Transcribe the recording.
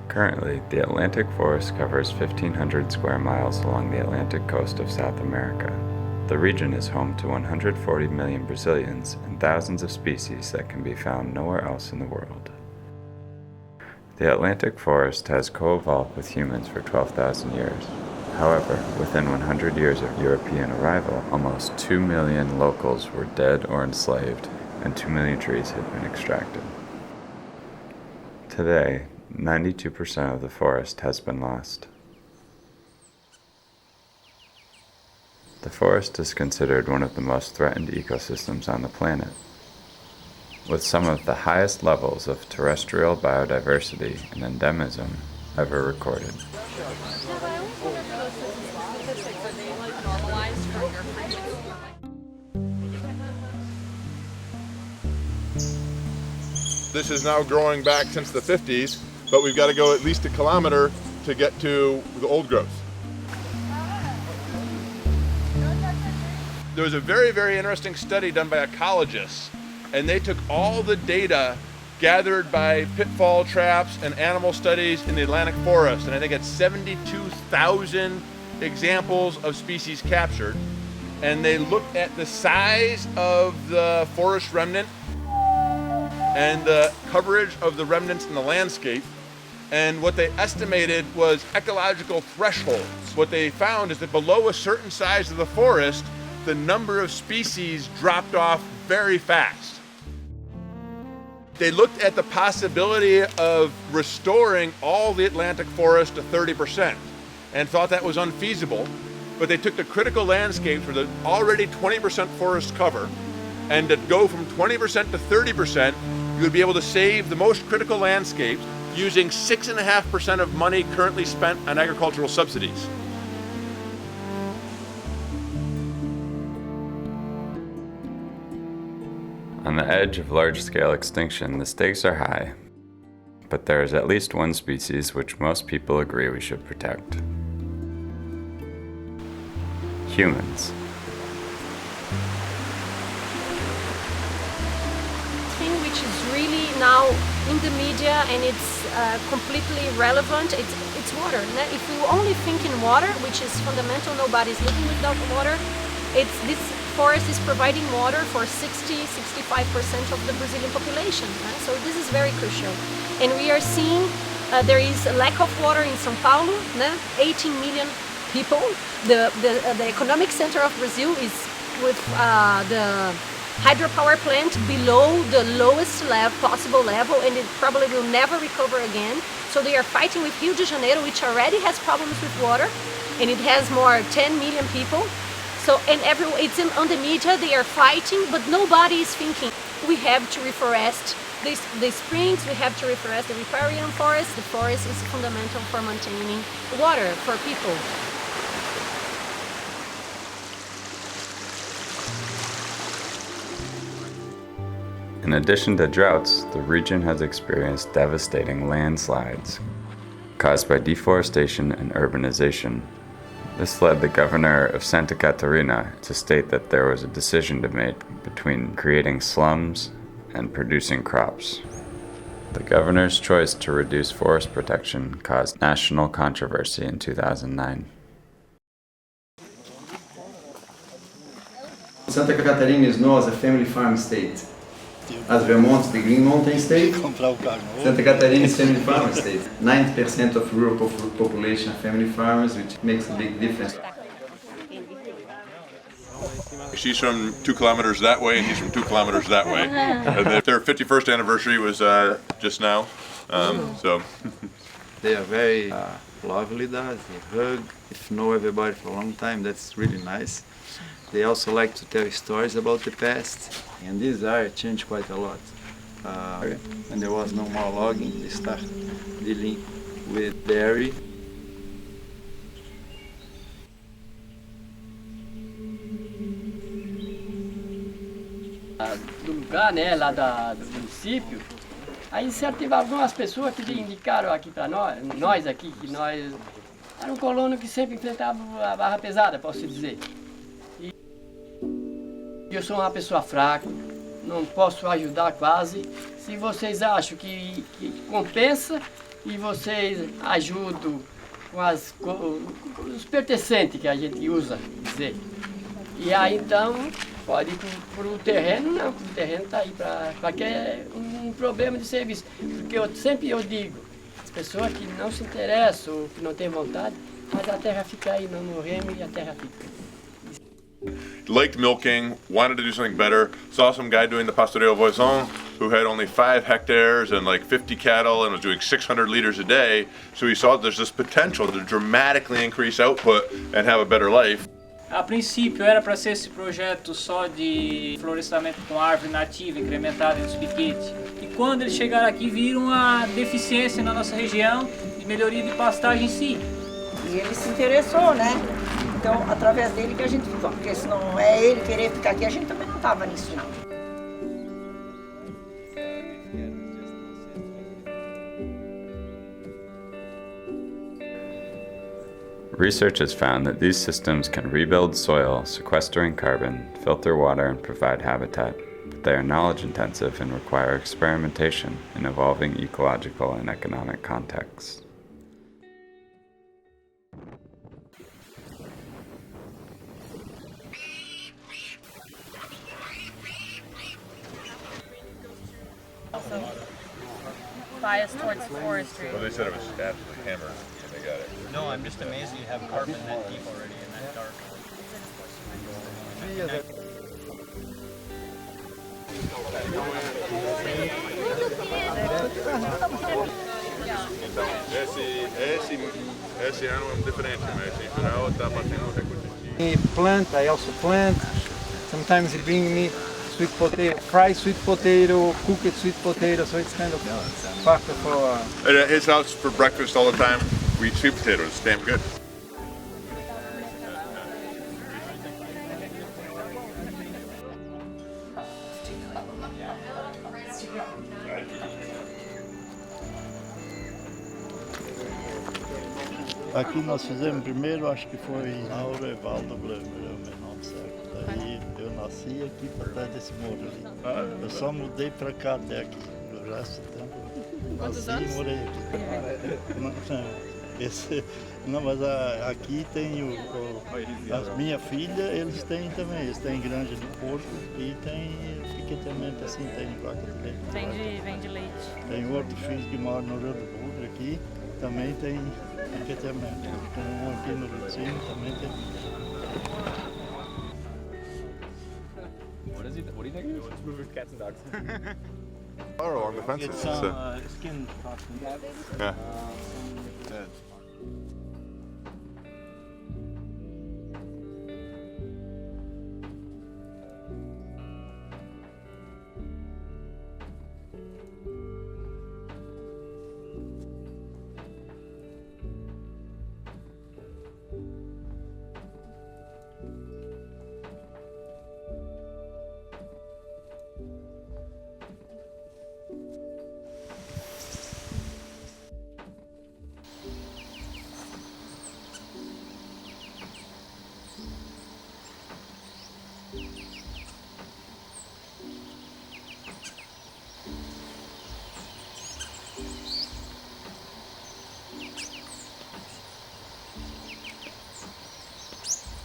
Currently, the Atlantic forest covers 1,500 square miles along the Atlantic coast of South America. The region is home to 140 million Brazilians and thousands of species that can be found nowhere else in the world. The Atlantic forest has co-evolved with humans for 12,000 years. However, within 100 years of European arrival, almost 2 million locals were dead or enslaved, and 2 million trees had been extracted. Today, 92% of the forest has been lost. The forest is considered one of the most threatened ecosystems on the planet, with some of the highest levels of terrestrial biodiversity and endemism ever recorded. This is now growing back since the 50s, but we've got to go at least a kilometer to get to the old growth. There was a very, very interesting study done by ecologists, and they took all the data gathered by pitfall traps and animal studies in the Atlantic forest, and I think it's 72,000 examples of species captured, and they looked at the size of the forest remnant and the coverage of the remnants in the landscape, and what they estimated was ecological thresholds. What they found is that below a certain size of the forest, the number of species dropped off very fast. They looked at the possibility of restoring all the Atlantic forest to 30% and thought that was unfeasible, but they took the critical landscapes with the already 20% forest cover, and to go from 20% to 30%, you would be able to save the most critical landscapes using 6.5% of money currently spent on agricultural subsidies. On the edge of large-scale extinction, the stakes are high, but there is at least one species which most people agree we should protect. Humans. Thing which is really now in the media and it's completely relevant, it's water. If you only think in water, which is fundamental, nobody's living without water, this forest is providing water for 60–65% of the Brazilian population. So this is very crucial. And we are seeing there is a lack of water in São Paulo, 18 million people. The economic center of Brazil is with the hydropower plant below the lowest possible level, and it probably will never recover again. So they are fighting with Rio de Janeiro, which already has problems with water, and it has more 10 million people. So, and it's on the media, they are fighting, but nobody is thinking. We have to reforest the springs, we have to reforest the riparian forest. The forest is fundamental for maintaining water for people. In addition to droughts, the region has experienced devastating landslides caused by deforestation and urbanization. This led the governor of Santa Catarina to state that there was a decision to make between creating slums and producing crops. The governor's choice to reduce forest protection caused national controversy in 2009. Santa Catarina is known as a family farm state. As Vermont's the Green Mountain State, Santa Catarina is family farm state. 90% of rural population are family farmers, which makes a big difference. She's from 2 kilometers that way, and he's from 2 kilometers that way. And their 51st anniversary was just now, so. They are very lovely, they hug, if know everybody for a long time, that's really nice. They also like to tell stories about the past, and this area changed quite a lot. When there was no more logging, they started dealing with dairy. Do lugar, né, lá do município, aí incentivavam algumas pessoas que indicaram aqui para nós aqui, que nós era um colono que sempre enfrentava a barra pesada, posso dizer. Eu sou uma pessoa fraca, não posso ajudar quase. Se vocês acham que compensa, e vocês ajudam com os pertencentes que a gente usa, dizer. E aí então pode ir para o terreno, não, o terreno está aí para que é um problema de serviço. Porque eu digo, as pessoas que não se interessam, ou que não têm vontade, mas a terra fica aí, não morremos e a terra fica. Liked milking, wanted to do something better, saw some guy doing the Pastoreo Voisin who had only 5 hectares and like 50 cattle and was doing 600 liters a day. So he saw there's this potential to dramatically increase output and have a better life. A princípio era para ser esse projeto só de florestamento com árvore nativa incrementada dos piquetes. E quando eles chegaram aqui viram a deficiência na nossa região de melhoria de pastagem em si. E ele se interessou, né? Então, através dele que a gente ficou, porque se não é ele querer ficar aqui, a gente também não estava nisso, não. Research has found that these systems can rebuild soil, sequestering carbon, filter water, and provide habitat, but they are knowledge intensive and require experimentation in evolving ecological and economic contexts. Bias towards forestry. Well, they said it was absolutely hammered when they got it. No, I'm just amazed you have carbon that deep already and that dark. Então, esse ano é diferente, mas em geral está batendo recorde. He plant, I also plant. Sometimes he bring me sweet potato, fried sweet potato, cooked sweet potato, so it's kind of factor for... At his house for breakfast all the time, we eat sweet potatoes. It's damn good. Aqui nós fizemos primeiro, acho que foi Agroecology, o menor do século. Daí eu nasci aqui por trás desse muro ali. Eu só mudei para cá até aqui. O resto do tempo nasci e morei aqui. Não, mas aqui tem as minha filha, eles têm também. Eles têm granja de porco e tem piquetamento assim, tem vaca de leite. Vende leite. Tem outro filho que mora no Rio do Bugre aqui, também tem piquetamento. Um aqui no Rio do Sul também tem. What do you think? Just moving cats and dogs. Or along the fences. It's skin cotton. Yeah.